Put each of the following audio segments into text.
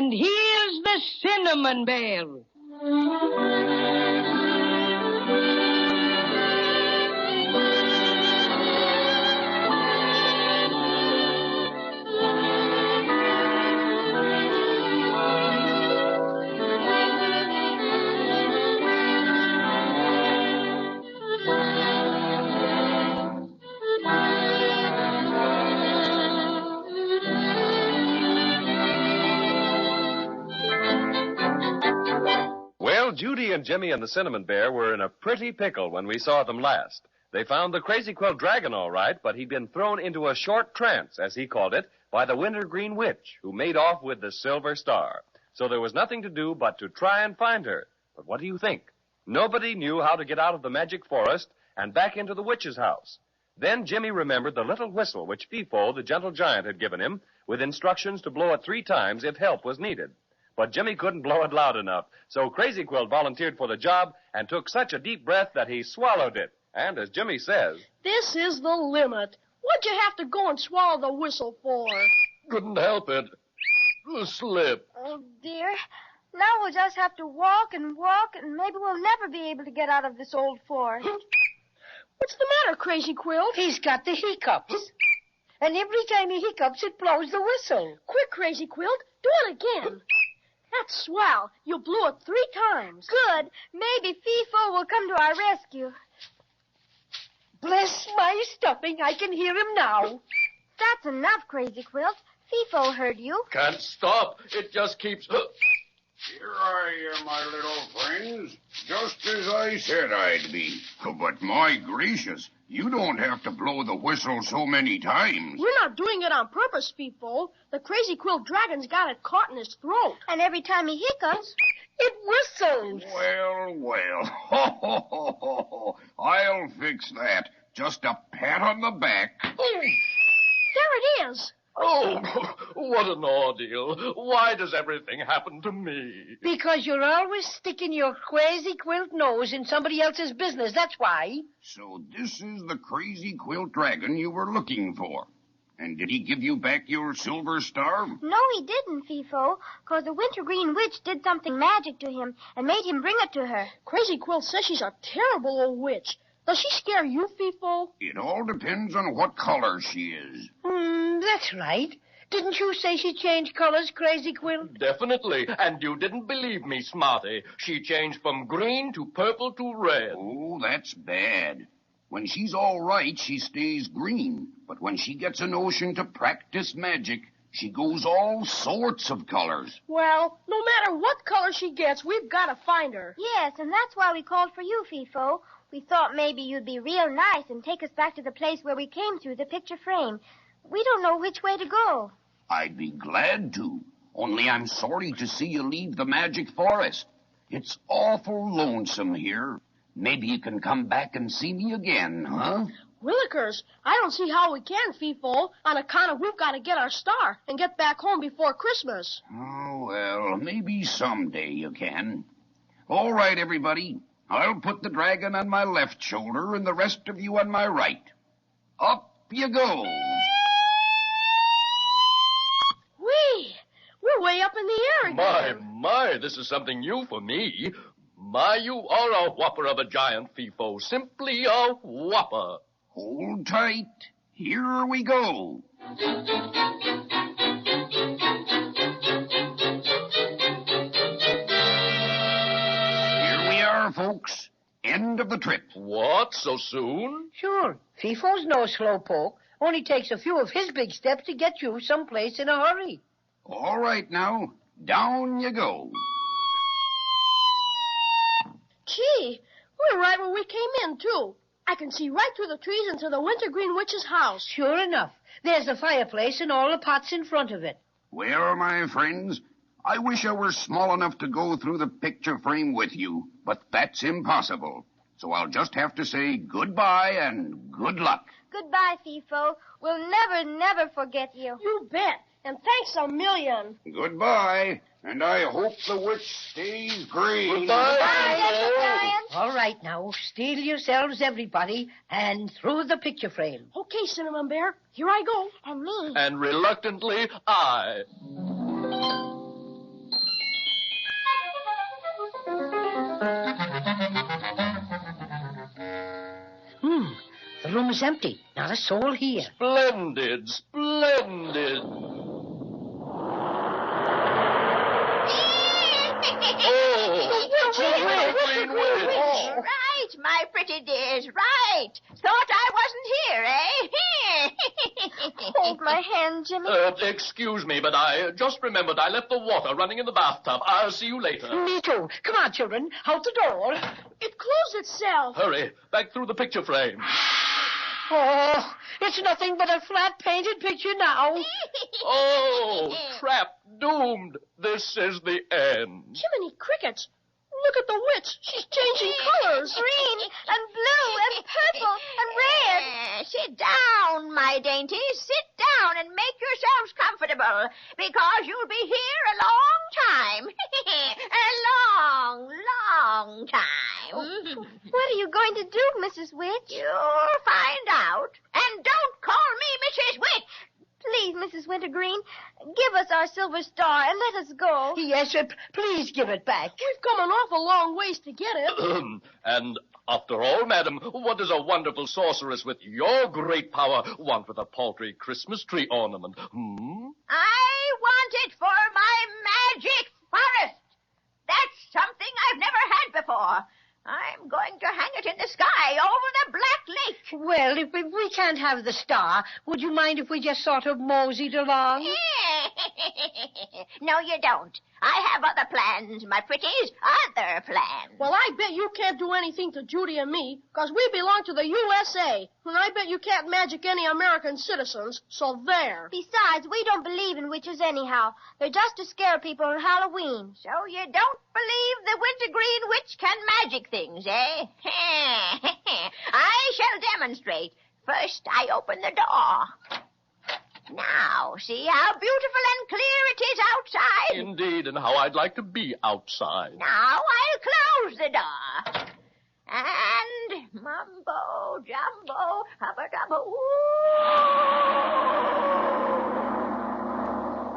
And here's the Cinnamon Bear. Judy and Jimmy and the Cinnamon Bear were in a pretty pickle when we saw them last. They found the Crazy Quilt Dragon all right, but he'd been thrown into a short trance, as he called it, by the Wintergreen Witch, who made off with the Silver Star. So there was nothing to do but to try and find her. But what do you think? Nobody knew how to get out of the magic forest and back into the witch's house. Then Jimmy remembered the little whistle which Feefo, the gentle giant, had given him, with instructions to blow it 3 times if help was needed. But Jimmy couldn't blow it loud enough, so Crazy Quilt volunteered for the job and took such a deep breath that he swallowed it. And as Jimmy says, "This is the limit. What'd you have to go and swallow the whistle for?" "Couldn't help it. A slip." "Oh, dear. Now we'll just have to walk, and maybe we'll never be able to get out of this old forest." "What's the matter, Crazy Quilt?" He's got the hiccups. And every time he hiccups, it blows the whistle. "Quick, Crazy Quilt, do it again." "That's swell. You blew it 3 times. Good. Maybe Feefo will come to our rescue. Bless my stuffing, I can hear him now. That's enough, Crazy Quilt. Feefo heard you. Can't stop. It just keeps... Here I am, my little friends, just as I said I'd be. But my gracious, you don't have to blow the whistle so many times. We're not doing it on purpose, Feefo. The Crazy Quilt Dragon's got it caught in his throat. And every time he hiccups, it whistles. Well. Ho, ho, ho, ho, ho. I'll fix that. Just a pat on the back. There it is. Oh, what an ordeal. Why does everything happen to me? Because you're always sticking your Crazy Quilt nose in somebody else's business, that's why. So this is the Crazy Quilt Dragon you were looking for. And did he give you back your silver star? No, he didn't, Feefo, because the Wintergreen Witch did something magic to him and made him bring it to her. Crazy Quilt says she's a terrible old witch. Does she scare you, Feefo? It all depends on what color she is. That's right. Didn't you say she changed colors, Crazy Quilt? Definitely. And you didn't believe me, Smarty. She changed from green to purple to red. Oh, that's bad. When she's all right, she stays green. But when she gets a notion to practice magic, she goes all sorts of colors. Well, no matter what color she gets, we've got to find her. Yes, and that's why we called for you, Feefo. We thought maybe you'd be real nice and take us back to the place where we came through the picture frame. We don't know which way to go. I'd be glad to, only I'm sorry to see you leave the magic forest. It's awful lonesome here. Maybe you can come back and see me again, huh? Willikers, I don't see how we can, Feefo, on account of we've got to get our star and get back home before Christmas. Oh, well, maybe someday you can. All right, everybody. I'll put the dragon on my left shoulder and the rest of you on my right. Up you go. We're way up in the air again. My, this is something new for me. My, you are a whopper of a giant, Feefo. Simply a whopper. Hold tight. Here we go. Here we are, folks. End of the trip. What, so soon? Sure. Feefo's no slowpoke. Only takes a few of his big steps to get you someplace in a hurry. All right, now, down you go. Gee, we're right where we came in, too. I can see right through the trees into the Wintergreen Witch's house. Sure enough. There's the fireplace and all the pots in front of it. Well, my friends, I wish I were small enough to go through the picture frame with you, but that's impossible. So I'll just have to say goodbye and good luck. Goodbye, Feefo. We'll never forget you. You bet. And thanks a million. Goodbye, and I hope the witch stays green. Goodbye. Bye, All right, now, steel yourselves, everybody, and through the picture frame. Okay, Cinnamon Bear, here I go. And me. And reluctantly, I. The room is empty. Not a soul here. Splendid, splendid. Wintergreen Witch. Right, my pretty dears, right. Thought I wasn't here, eh? Hold my hand, Jimmy. Excuse me, but I just remembered I left the water running in the bathtub. I'll see you later. Me too. Come on, children. Out the door. It closed itself. Hurry, back through the picture frame. Oh, it's nothing but a flat painted picture now. Oh, trapped, doomed. This is the end. Jiminy crickets. Look at the witch. She's changing colors. Green and blue and purple and red. Sit down, my dainties. Sit down and make yourselves comfortable, because you'll be here a long time. A long, long time. What are you going to do, Mrs. Witch? You'll find out. And don't call me Mrs. Witch. Please, Mrs. Wintergreen, give us our silver star and let us go. Yes, please give it back. We've come an awful long ways to get it. And after all, madam, what does a wonderful sorceress with your great power want with a paltry Christmas tree ornament? I want it for my magic forest. That's something I've never had before. I'm going to hang it in the sky over the Black Lake. Well, if we can't have the star, would you mind if we just sort of moseyed along? No, you don't. I have other plans, my pretties, other plans. Well, I bet you can't do anything to Judy and me, because we belong to the USA. And I bet you can't magic any American citizens, so there. Besides, we don't believe in witches anyhow. They're just to scare people on Halloween. So you don't believe the Wintergreen Witch can magic things, eh? I shall demonstrate. First, I open the door. Now, see how beautiful and clear it is outside? Indeed, and how I'd like to be outside. Now I'll close the door. And mumbo, jumbo, hubba dubba, ooh.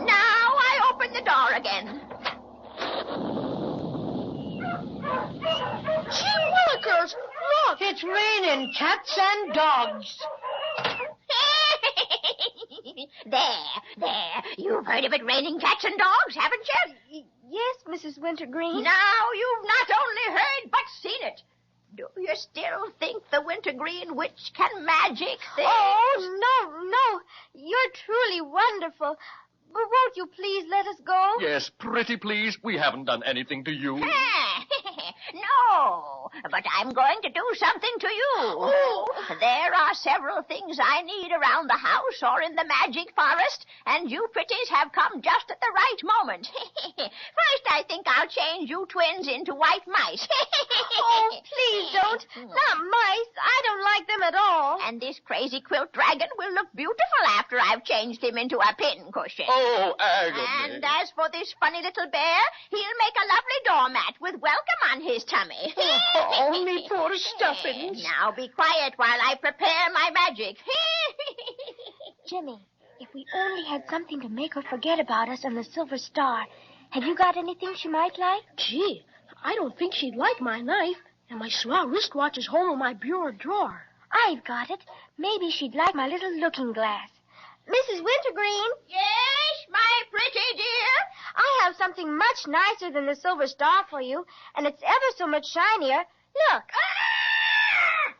Now I open the door again. Gee willikers, look. It's raining cats and dogs. There. You've heard of it raining cats and dogs, haven't you? Yes, Mrs. Wintergreen. Now you've not only heard, but seen it. Do you still think the Wintergreen Witch can magic things? Oh, no. You're truly wonderful. But won't you please let us go? Yes, pretty please. We haven't done anything to you. No, but I'm going to do something to you. Oh. There are several things I need around the house or in the magic forest, and you pretties have come just at the right moment. First, I think I'll change you twins into white mice. Oh, please don't. Not mice. I don't like them at all. And this crazy quilt dragon will look beautiful after I've changed him into a pincushion. Oh, agony. And as for this funny little bear, he'll make a lovely doormat with welcome on his tummy. Only poor stuffings. Now be quiet while I prepare my magic. Jimmy, if we only had something to make her forget about us on the silver star. Have you got anything she might like? Gee, I don't think she'd like my knife, and my swell wristwatch is home in my bureau drawer. I've got it. Maybe she'd like my little looking glass. Mrs. Wintergreen? Yes, my pretty dear? I have something much nicer than the silver star for you, and it's ever so much shinier. Look. Ah!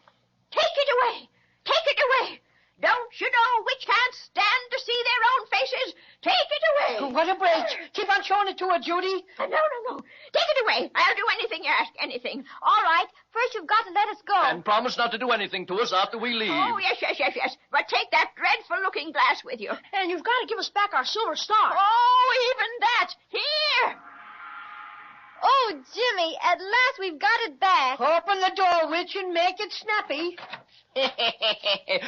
Take it away. Take it away. Don't you know witch can't stand to see their own faces? Take it away. What a break. Keep on showing it to her, Judy. No. Take it away. I'll do anything you ask, anything. All right. First, you've got to let us go. And promise not to do anything to us after we leave. Oh, yes. But take that dreadful looking glass with you. And you've got to give us back our silver star. Oh, even that. Here. Oh, Jimmy, at last we've got it back. Open the door, witch, and make it snappy.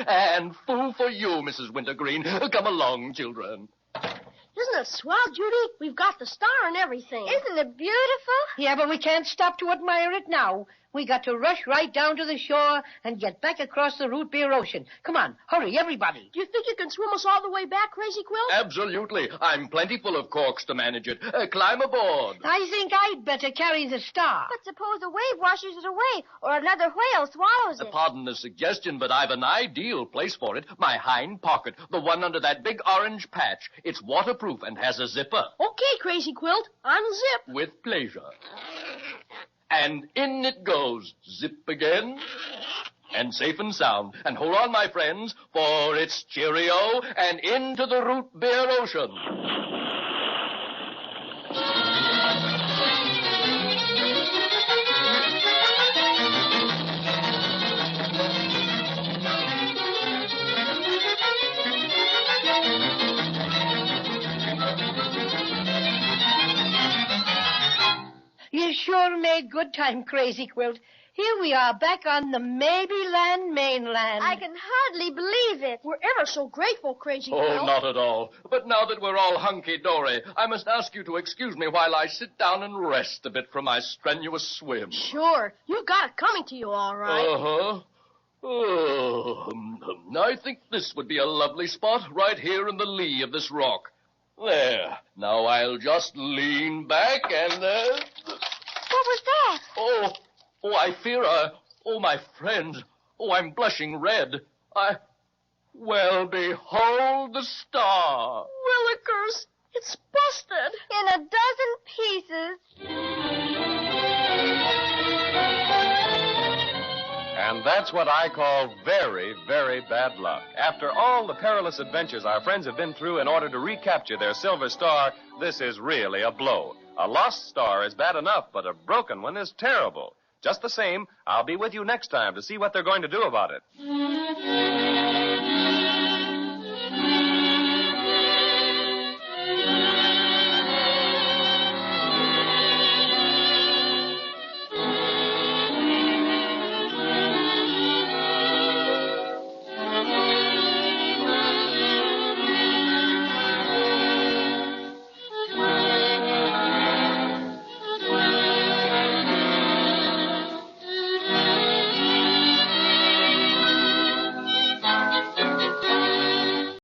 And fool for you, Mrs. Wintergreen. Come along, children. Isn't it swell, Judy? We've got the star and everything. Isn't it beautiful? Yeah, but we can't stop to admire it now. We got to rush right down to the shore and get back across the root beer ocean. Come on, hurry, everybody. Do you think you can swim us all the way back, Crazy Quilt? Absolutely. I'm plenty full of corks to manage it. Climb aboard. I think I'd better carry the star. But suppose a wave washes it away, or another whale swallows it. Pardon the suggestion, but I've an ideal place for it. My hind pocket, the one under that big orange patch. It's waterproof and has a zipper. Okay, Crazy Quilt. Unzip. With pleasure. And in it goes. Zip again. And safe and sound. And hold on, my friends, for it's cheerio and into the root beer ocean. You sure made good time, Crazy Quilt. Here we are back on the Maybeland mainland. I can hardly believe it. We're ever so grateful, Crazy Quilt. Oh, not at all. But now that we're all hunky-dory, I must ask you to excuse me while I sit down and rest a bit from my strenuous swim. Sure. You got it coming to you, all right. Uh-huh. I think this would be a lovely spot right here in the lee of this rock. There. Now I'll just lean back and... What was that? Oh, I fear my friends. Oh, I'm blushing red. Well, behold the star. Willikers, it's busted. In a dozen pieces. And that's what I call very, very bad luck. After all the perilous adventures our friends have been through in order to recapture their silver star, this is really a blow. A lost star is bad enough, but a broken one is terrible. Just the same, I'll be with you next time to see what they're going to do about it.